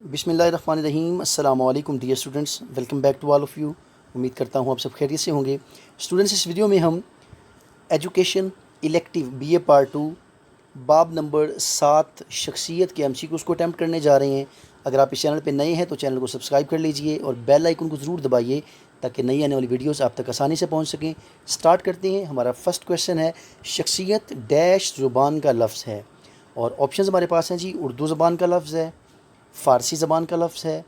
بسم اللہ الرحمن الرحیم۔ السلام علیکم dear students, welcome back to all of you. امید کرتا ہوں آپ سب خیریت سے ہوں گے۔ اسٹوڈنٹس، اس ویڈیو میں ہم ایجوکیشن الیکٹیو BA پارٹ 2 باب نمبر 7 شخصیت کے MCQs کو اٹیمپٹ کرنے جا رہے ہیں۔ اگر آپ اس چینل پہ نئے ہیں تو چینل کو سبسکرائب کر لیجئے اور بیل آئیکن کو ضرور دبائیے تاکہ نئی آنے والی ویڈیوز آپ تک آسانی سے پہنچ سکیں۔ سٹارٹ کرتے ہیں۔ ہمارا فرسٹ کویشچن ہے، شخصیت ڈیش زبان کا لفظ ہے، اور آپشنز ہمارے پاس ہیں جی۔ اردو زبان کا لفظ ہے، فارسی زبان کا لفظ ہے،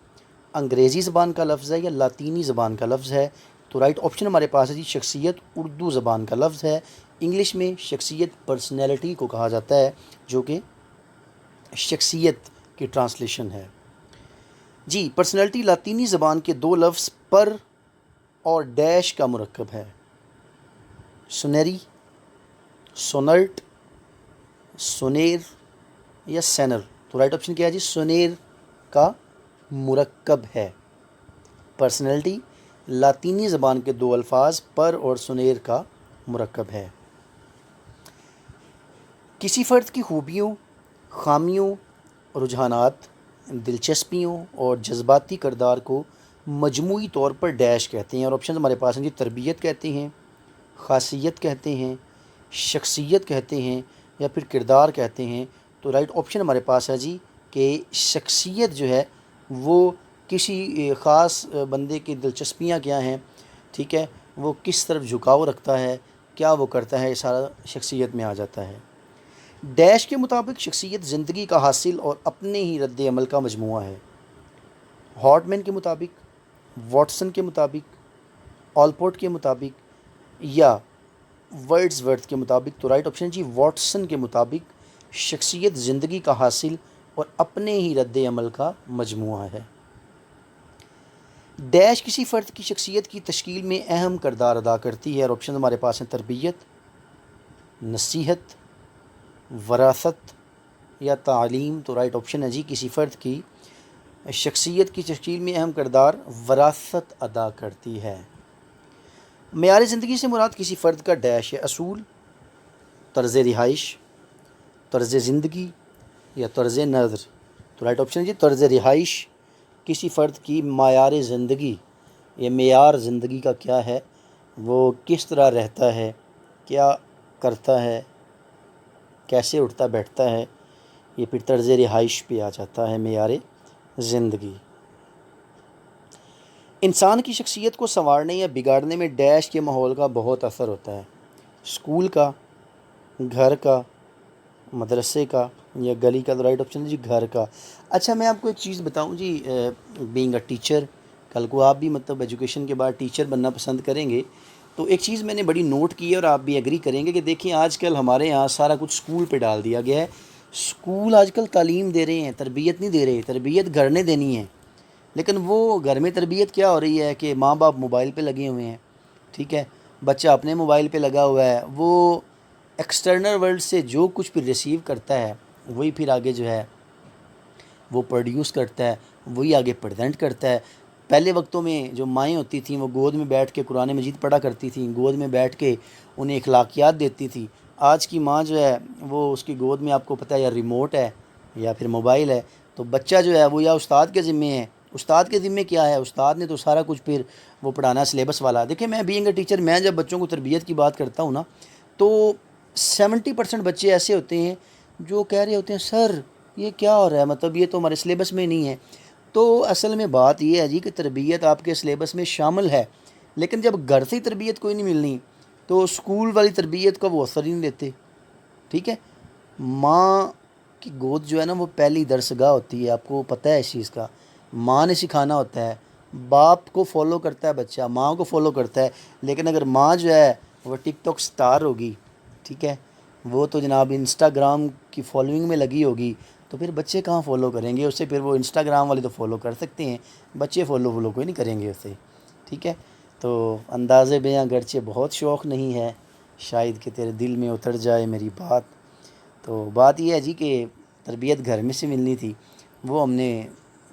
انگریزی زبان کا لفظ ہے، یا لاطینی زبان کا لفظ ہے۔ تو رائٹ آپشن ہمارے پاس ہے جی، شخصیت اردو زبان کا لفظ ہے۔ انگلش میں شخصیت پرسنالٹی کو کہا جاتا ہے، جو کہ شخصیت کی ٹرانسلیشن ہے جی۔ پرسنالٹی لاطینی زبان کے دو لفظ پر اور ڈیش کا مرکب ہے، سنیری، سونرٹ، سونیر یا سینر۔ تو رائٹ آپشن کیا ہے جی؟ سونیر کا مرکب ہے۔ پرسنالٹی لاطینی زبان کے دو الفاظ پر اور سنیر کا مرکب ہے۔ کسی فرد کی خوبیوں، خامیوں، رجحانات، دلچسپیوں اور جذباتی کردار کو مجموعی طور پر ڈیش کہتے ہیں، اور آپشن ہمارے پاس ہیں جی۔ تربیت کہتے ہیں، خاصیت کہتے ہیں، شخصیت کہتے ہیں، یا پھر کردار کہتے ہیں۔ تو رائٹ آپشن ہمارے پاس ہے جی کہ شخصیت جو ہے وہ کسی خاص بندے کی دلچسپیاں کیا ہیں، ٹھیک ہے، وہ کس طرف جھکاؤ رکھتا ہے، کیا وہ کرتا ہے، یہ سارا شخصیت میں آ جاتا ہے۔ ڈیش کے مطابق شخصیت زندگی کا حاصل اور اپنے ہی رد عمل کا مجموعہ ہے۔ ہارٹمین کے مطابق، واٹسن کے مطابق، آلپورٹ کے مطابق، یا ورڈز ورتھ کے مطابق۔ تو رائٹ آپشن جی، واٹسن کے مطابق شخصیت زندگی کا حاصل اور اپنے ہی رد عمل کا مجموعہ ہے۔ ڈیش کسی فرد کی شخصیت کی تشکیل میں اہم کردار ادا کرتی ہے، اور آپشن ہمارے پاس ہیں تربیت، نصیحت، وراثت یا تعلیم۔ تو رائٹ آپشن ہے جی، کسی فرد کی شخصیت کی تشکیل میں اہم کردار وراثت ادا کرتی ہے۔ معیار زندگی سے مراد کسی فرد کا ڈیش ہے، اصول، طرز رہائش، طرز زندگی یا طرز نظر۔ تو رائٹ آپشن ہے جی، طرز رہائش کسی فرد کی معیار زندگی، یہ معیار زندگی کا کیا ہے، وہ کس طرح رہتا ہے، کیا کرتا ہے، کیسے اٹھتا بیٹھتا ہے، یہ پھر طرز رہائش پہ آ جاتا ہے، معیار زندگی۔ انسان کی شخصیت کو سنوارنے یا بگاڑنے میں ڈیش کے ماحول کا بہت اثر ہوتا ہے، اسکول کا، گھر کا، مدرسے کا یا گلی کا۔ تو رائٹ آپشن جی، گھر کا۔ اچھا، میں آپ کو ایک چیز بتاؤں جی، بینگ اے ٹیچر، کل کو آپ بھی مطلب ایجوکیشن کے بعد ٹیچر بننا پسند کریں گے، تو ایک چیز میں نے بڑی نوٹ کی ہے اور آپ بھی ایگری کریں گے کہ دیکھیں آج کل ہمارے یہاں سارا کچھ اسکول پہ ڈال دیا گیا ہے۔ اسکول آج کل تعلیم دے رہے ہیں، تربیت نہیں دے رہے۔ تربیت گھر نے دینی ہے، لیکن وہ گھر میں تربیت کیا ہو رہی ہے کہ ماں باپ موبائل پہ لگے ہوئے ہیں، ٹھیک ہے، بچہ اپنے موبائل پہ لگا ہوا ہے، وہ ایکسٹرنل ورلڈ سے جو کچھ پھر ریسیو کرتا ہے وہی پھر آگے جو ہے وہ پروڈیوس کرتا ہے، وہی آگے پریزنٹ کرتا ہے۔ پہلے وقتوں میں جو مائیں ہوتی تھیں وہ گود میں بیٹھ کے قرآن مجید پڑھا کرتی تھیں، گود میں بیٹھ کے انہیں اخلاقیات دیتی تھی۔ آج کی ماں جو ہے وہ اس کی گود میں آپ کو پتہ ہے یا ریموٹ ہے یا پھر موبائل ہے، تو بچہ جو ہے وہ یا استاد کے ذمے ہے۔ استاد کے ذمے کیا ہے؟ استاد نے تو سارا کچھ پھر وہ پڑھانا سلیبس والا۔ دیکھیں، میں بینگ اے ٹیچر، میں جب بچوں کو تربیت کی بات کرتا ہوں نا، تو 70% بچے ایسے ہوتے ہیں جو کہہ رہے ہوتے ہیں سر یہ کیا ہو رہا ہے، مطلب یہ تو ہمارے سلیبس میں نہیں ہے۔ تو اصل میں بات یہ ہے جی کہ تربیت آپ کے سلیبس میں شامل ہے، لیکن جب گھر سے تربیت کوئی نہیں ملنی تو اسکول والی تربیت کا وہ اثر ہی نہیں لیتے، ٹھیک ہے۔ ماں کی گود جو ہے نا وہ پہلی درسگاہ ہوتی ہے، آپ کو پتہ ہے اس چیز کا۔ ماں نے سکھانا ہوتا ہے، باپ کو فالو کرتا ہے بچہ، ماں کو فالو کرتا ہے، لیکن اگر ماں جو ہے وہ ٹک ٹاک سٹار ہوگی، ٹھیک ہے، وہ تو جناب انسٹاگرام کی فالوئنگ میں لگی ہوگی، تو پھر بچے کہاں فالو کریں گے اسے؟ پھر وہ انسٹاگرام والے تو فالو کر سکتے ہیں، بچے فالو کوئی نہیں کریں گے اسے، ٹھیک ہے۔ تو انداز بیاں گرچہ بہت شوق نہیں ہے، شاید کہ تیرے دل میں اتر جائے میری بات۔ تو بات یہ ہے جی کہ تربیت گھر میں سے ملنی تھی، وہ ہم نے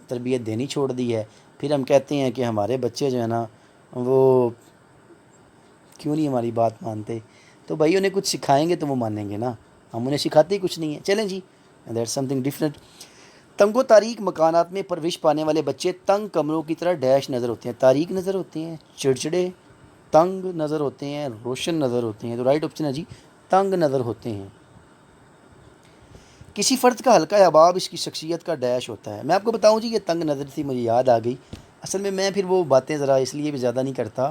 تربیت دینی چھوڑ دی ہے۔ پھر ہم کہتے ہیں کہ ہمارے بچے جو ہیں نا وہ کیوں نہیں ہماری بات مانتے؟ تو بھائی انہیں کچھ سکھائیں گے تو وہ مانیں گے نا، ہم انہیں سکھاتے ہی کچھ نہیں ہیں۔ چلیں جی، دیٹس سم تھنگ ڈفرینٹ۔ تنگ و تاریک مکانات میں پرورش پانے والے بچے تنگ کمروں کی طرح ڈیش نظر ہوتے ہیں، تاریک نظر ہوتے ہیں، چڑچڑے، تنگ نظر ہوتے ہیں، روشن نظر ہوتے ہیں۔ تو رائٹ آپشن ہے جی تنگ نظر ہوتے ہیں۔ کسی فرد کا ہلکا احباب اس کی شخصیت کا ڈیش ہوتا ہے۔ میں آپ کو بتاؤں جی یہ تنگ نظر تھی مجھے یاد آ گئی، اصل میں پھر وہ باتیں ذرا اس لیے بھی زیادہ نہیں کرتا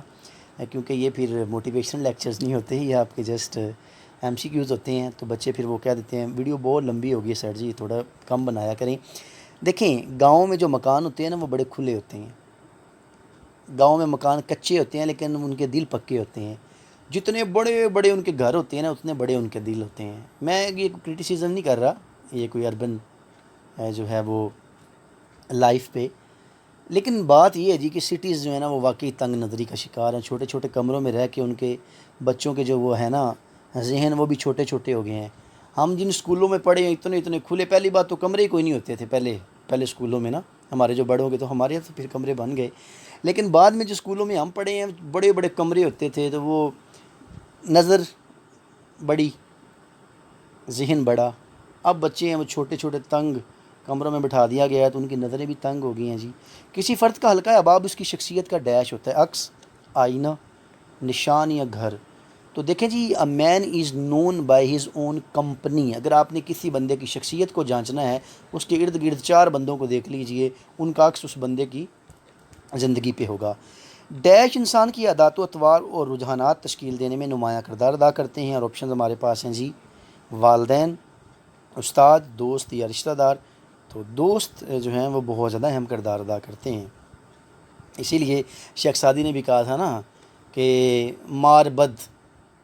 کیونکہ یہ پھر موٹیویشنل لیکچرز نہیں ہوتے، یہ آپ کے جسٹ ایم سی کیوز ہوتے ہیں، تو بچے پھر وہ کہہ دیتے ہیں ویڈیو بہت لمبی ہوگی سر جی تھوڑا کم بنایا کریں۔ دیکھیں گاؤں میں جو مکان ہوتے ہیں نا وہ بڑے کھلے ہوتے ہیں، گاؤں میں مکان کچے ہوتے ہیں لیکن ان کے دل پکے ہوتے ہیں، جتنے بڑے بڑے ان کے گھر ہوتے ہیں نا اتنے بڑے ان کے دل ہوتے ہیں۔ میں یہ کرٹیسزم نہیں کر رہا، یہ کوئی اربن جو ہے وہ لائف پہ، لیکن بات یہ ہے جی کہ سٹیز جو ہے نا وہ واقعی تنگ نظری کا شکار ہیں، چھوٹے چھوٹے کمروں میں رہ کے ان کے بچوں کے جو وہ ہے نا ذہن وہ بھی چھوٹے چھوٹے ہو گئے ہیں۔ ہم جن اسکولوں میں پڑھے ہیں اتنے اتنے کھلے، پہلی بات تو کمرے ہی کوئی نہیں ہوتے تھے پہلے اسکولوں میں نا، ہمارے جو بڑوں کے تو ہمارے یہاں تو پھر کمرے بن گئے، لیکن بعد میں جو اسکولوں میں ہم پڑھے ہیں بڑے بڑے کمرے ہوتے تھے، تو وہ نظر بڑی ذہن بڑا۔ اب بچے ہیں وہ چھوٹے چھوٹے تنگ کمروں میں بٹھا دیا گیا ہے تو ان کی نظریں بھی تنگ ہو گئی ہیں جی۔ کسی فرد کا ہلکا احباب اس کی شخصیت کا ڈیش ہوتا ہے، عکس، آئینہ، نشان یا گھر۔ تو دیکھیں جی a man is known by his own company, اگر آپ نے کسی بندے کی شخصیت کو جانچنا ہے اس کے ارد گرد 4 بندوں کو دیکھ لیجئے، ان کا عکس اس بندے کی زندگی پہ ہوگا۔ ڈیش انسان کی عادات و اطوار اور رجحانات تشکیل دینے میں نمایاں کردار ادا کرتے ہیں، اور آپشنز ہمارے پاس ہیں جی والدین، استاد، دوست یا رشتہ دار۔ تو دوست جو ہیں وہ بہت زیادہ اہم کردار ادا کرتے ہیں، اسی لیے شیخ سعدی نے بھی کہا تھا نا کہ مار بد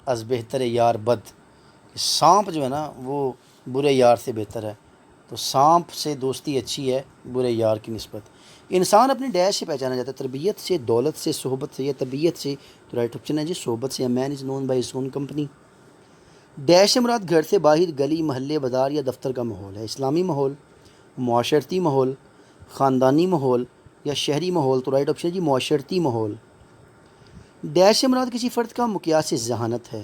از بہتر یار بد، سانپ جو ہے نا وہ برے یار سے بہتر ہے، تو سانپ سے دوستی اچھی ہے برے یار کی نسبت۔ انسان اپنے ڈیش سے پہچانا جاتا ہے، تربیت سے، دولت سے، صحبت سے یا طبیعت سے۔ تو رائٹ آپشن ہے جی صحبت سے، man is known by his own company. ڈیش سے مراد گھر سے باہر گلی، محلے، بازار یا دفتر کا ماحول ہے، اسلامی ماحول، معاشرتی ماحول، خاندانی ماحول یا شہری ماحول۔ تو رائٹ آپشن ہے جی معاشرتی ماحول۔ ڈیش سے مراد کسی فرد کا مقیاس ذہانت ہے،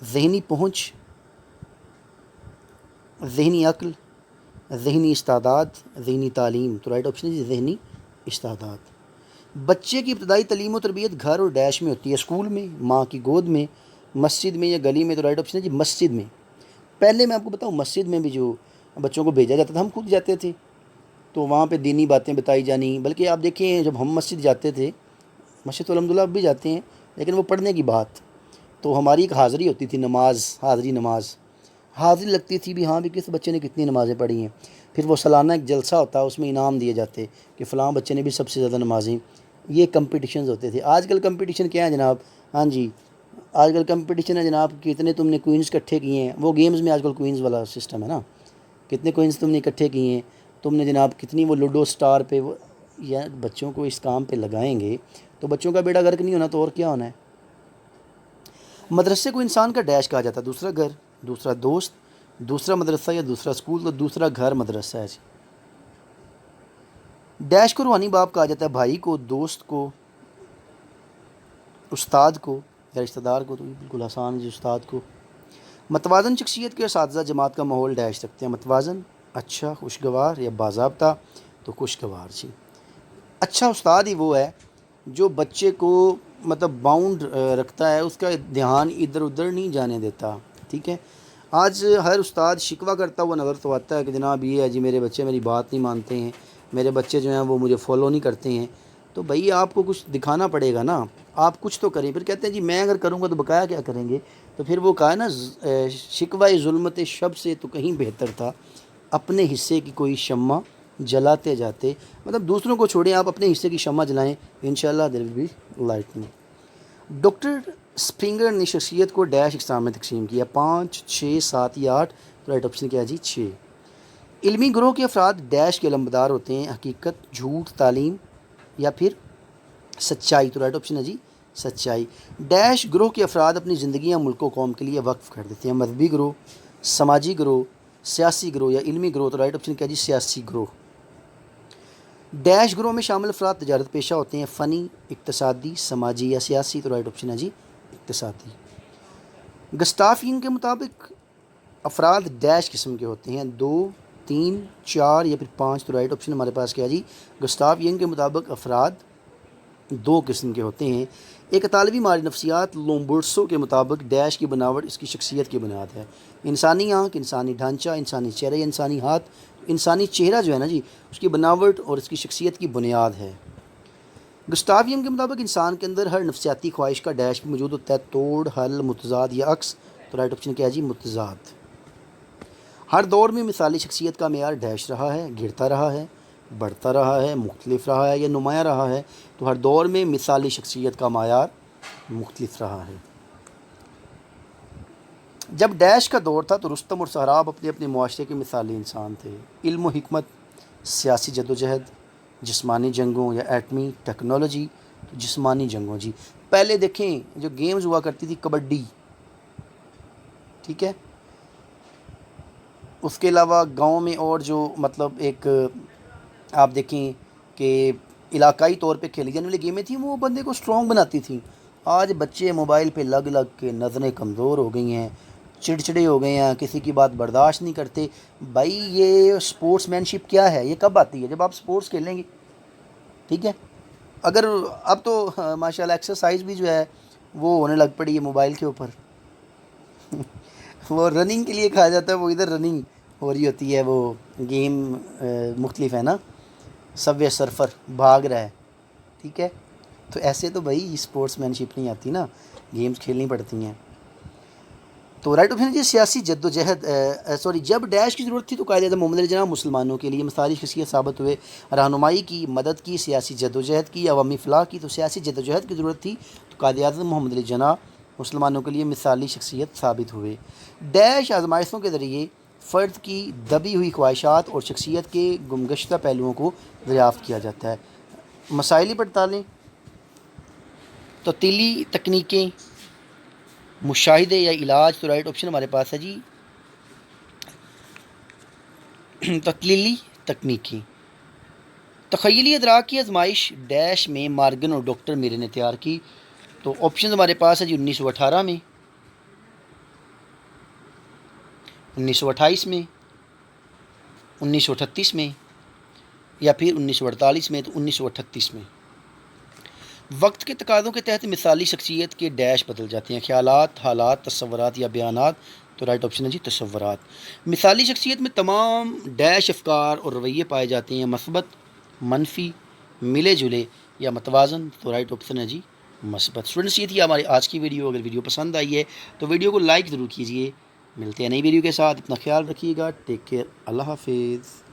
ذہنی پہنچ، ذہنی عقل، ذہنی استعداد، ذہنی تعلیم۔ تو رائٹ آپشن ہے جی ذہنی استعداد۔ بچے کی ابتدائی تعلیم و تربیت گھر اور ڈیش میں ہوتی ہے، اسکول میں، ماں کی گود میں، مسجد میں یا گلی میں۔ تو رائٹ آپشن ہے جی مسجد میں۔ پہلے میں آپ کو بتاؤں مسجد میں بھی جو بچوں کو بھیجا جاتا تھا، ہم خود جاتے تھے تو وہاں پہ دینی باتیں بتائی جانی، بلکہ آپ دیکھیں جب ہم مسجد جاتے تھے، مسجد تو الحمدللہ اب بھی جاتے ہیں لیکن وہ پڑھنے کی بات، تو ہماری ایک حاضری ہوتی تھی، نماز، حاضری نماز، حاضری لگتی تھی بھی ہاں بھی کس بچے نے کتنی نمازیں پڑھی ہیں، پھر وہ سالانہ ایک جلسہ ہوتا، اس میں انعام دیے جاتے کہ فلاں بچے نے بھی سب سے زیادہ نمازیں، یہ کمپٹیشنز ہوتے تھے۔ آج کل کمپٹیشن کیا ہے جناب؟ ہاں جی آج کل کمپٹیشن ہے جناب کہ کتنے تم نے کوئنز اکٹھے کیے ہیں، وہ گیمز میں آج کل کوئنز والا سسٹم ہے نا، کتنے کوئنز تم نے اکٹھے کیے ہیں، تم نے جناب کتنی وہ لوڈو سٹار پہ وہ، یا بچوں کو اس کام پہ لگائیں گے تو بچوں کا بیڑا غرق نہیں ہونا تو اور کیا ہونا ہے۔ مدرسے کو انسان کا ڈیش کہا جاتا ہے، دوسرا گھر، دوسرا دوست، دوسرا مدرسہ یا دوسرا اسکول۔ تو دوسرا گھر مدرسہ ہے جی۔ ڈیش کو روحانی باپ کہا جاتا ہے، بھائی کو، دوست کو، استاد کو یا رشتہ دار کو۔ تو بالکل آسان ہے جی استاد کو۔ متوازن شخصیت کے اساتذہ جماعت کا ماحول ڈیش رکھتے ہیں، متوازن، اچھا، خوشگوار یا باضابطہ۔ تو خوشگوار جی۔ اچھا استاد ہی وہ ہے جو بچے کو مطلب باؤنڈ رکھتا ہے، اس کا دھیان ادھر ادھر نہیں جانے دیتا، ٹھیک ہے۔ آج ہر استاد شکوہ کرتا ہوا نظر تو آتا ہے کہ جناب یہ ہے جی میرے بچے میری بات نہیں مانتے ہیں، میرے بچے جو ہیں وہ مجھے فالو نہیں کرتے ہیں، تو بھائی آپ کو کچھ دکھانا پڑے گا نا، آپ کچھ تو کریں۔ پھر کہتے ہیں جی میں اگر کروں گا تو بقایا کیا کریں گے؟ تو پھر وہ کہا ہے نا شکوہ ظلمت شب سے تو کہیں بہتر تھا اپنے حصے کی کوئی شمع جلاتے جاتے، مطلب دوسروں کو چھوڑیں، آپ اپنے حصے کی شمع جلائیں، انشاءاللہ there will be lighting. Doctor Springer نے شخصیت کو ڈیش اقسام میں تقسیم کیا، 5، 6، 7 یا 8۔ تو رائٹ آپشن کیا جی 6۔ علمی گروہ کے افراد ڈیش کے علمبردار ہوتے ہیں، حقیقت، جھوٹ، تعلیم یا پھر سچائی۔ تو رائٹ آپشن ہے جی سچائی۔ ڈیش گروہ کے افراد اپنی زندگیاں ملک و قوم کے لیے وقف کر دیتے ہیں، مذہبی گروہ، سماجی گروہ، سیاسی گروہ یا علمی گروہ۔ تو رائٹ آپشن کیا جی سیاسی گروہ۔ ڈیش گروہ میں شامل افراد تجارت پیشہ ہوتے ہیں، فنی، اقتصادی، سماجی یا سیاسی۔ تو رائٹ آپشن ہے جی اقتصادی۔ گسٹاف ینگ کے مطابق افراد ڈیش قسم کے ہوتے ہیں، 2، 3, 4 یا پھر 5؟ تو رائٹ آپشن ہمارے پاس کیا جی، گسٹاو ینگ کے مطابق افراد 2 قسم کے ہوتے ہیں۔ ایک اطالوی ماہر نفسیات لومبرسو کے مطابق ڈیش کی بناوٹ اس کی شخصیت کی بنیاد ہے۔ انسانی آنکھ، انسانی ڈھانچہ، انسانی چہرہ یا انسانی ہاتھ، انسانی چہرہ جو ہے نا جی، اس کی بناوٹ اور اس کی شخصیت کی بنیاد ہے۔ گسٹاو ینگ کے مطابق انسان کے اندر ہر نفسیاتی خواہش کا ڈیش بھی موجود ہوتا ہے، توڑ، حل، متضاد یا عکس۔ تو رائٹ آپشن کیا ہے جی، متضاد۔ ہر دور میں مثالی شخصیت کا معیار ڈیش رہا ہے، گرتا رہا ہے، بڑھتا رہا ہے، مختلف رہا ہے یا نمایاں رہا ہے۔ تو ہر دور میں مثالی شخصیت کا معیار مختلف رہا ہے۔ جب ڈیش کا دور تھا تو رستم اور سہراب اپنے اپنے معاشرے کے مثالی انسان تھے۔ علم و حکمت، سیاسی جدوجہد، جسمانی جنگوں یا ایٹمی ٹیکنالوجی۔ تو جسمانی جنگوں جی، پہلے دیکھیں جو گیمز ہوا کرتی تھی کبڈی، ٹھیک ہے، اس کے علاوہ گاؤں میں اور جو مطلب ایک آپ دیکھیں کہ علاقائی طور پہ کھیلی جانے والی گیمیں تھیں، وہ بندے کو اسٹرانگ بناتی تھیں۔ آج بچے موبائل پہ لگ لگ کے نظریں کمزور ہو گئی ہیں، چڑچڑے ہو گئے ہیں، کسی کی بات برداشت نہیں کرتے۔ بھائی یہ سپورٹس مین شپ کیا ہے؟ یہ کب آتی ہے؟ جب آپ سپورٹس کھیلیں گے، ٹھیک ہے۔ اگر اب تو ماشاء اللہ ایکسرسائز بھی جو ہے وہ ہونے لگ پڑی ہے موبائل کے اوپر۔ وہ رننگ کے لیے کہا جاتا ہے، وہ ادھر رننگ ہو رہی ہوتی ہے، وہ گیم مختلف ہے نا، سب وے سرفر بھاگ رہا ہے، ٹھیک ہے۔ تو ایسے تو بھائی اسپورٹس مین شپ نہیں آتی نا، گیمز کھیلنی پڑتی ہیں۔ تو رائٹ آپشن جی، سیاسی جد و جہد جب ڈیش کی ضرورت تھی تو قائد اعظم محمد علی جناح مسلمانوں کے لیے مثالی شخصیت ثابت ہوئے، رہنمائی کی، مدد کی، سیاسی جد و جہد کی، عوامی فلاح کی۔ تو سیاسی جد و جہد کی ضرورت تھی تو قائد اعظم محمد علی جناح مسلمانوں کے لیے مثالی شخصیت ثابت ہوئے۔ ڈیش آزمائشوں کے ذریعے فرد کی دبی ہوئی خواہشات اور شخصیت کے گمگشتہ پہلوؤں کو دریافت کیا جاتا ہے۔ مسائلی پڑتالیں، تعطیلی تکنیکیں، مشاہدے یا علاج۔ تو رائٹ آپشن ہمارے پاس ہے جی، تعطیلی تکنیکی۔ تخیلی ادراک کی آزمائش ڈیش میں مارگن اور ڈاکٹر میرے نے تیار کی۔ تو آپشن ہمارے پاس ہے جی، 1918 میں، 1928 میں، 1938 میں یا پھر 1948 میں۔ تو 1938 میں۔ وقت کے تقاضوں کے تحت مثالی شخصیت کے ڈیش بدل جاتے ہیں، خیالات، حالات، تصورات یا بیانات۔ تو رائٹ آپشن ہے جی، تصورات۔ مثالی شخصیت میں تمام ڈیش افکار اور رویے پائے جاتے ہیں، مثبت، منفی، ملے جلے یا متوازن۔ تو رائٹ آپشن ہے جی، مثبت۔ اسٹوڈنٹس یہ تھی ہماری آج کی ویڈیو۔ اگر ویڈیو پسند آئی ہے تو ویڈیو کو لائک ضرور کیجیے۔ ملتے ہیں نئی ویڈیو کے ساتھ، اپنا خیال رکھیے گا، ٹیک کیئر، اللہ حافظ۔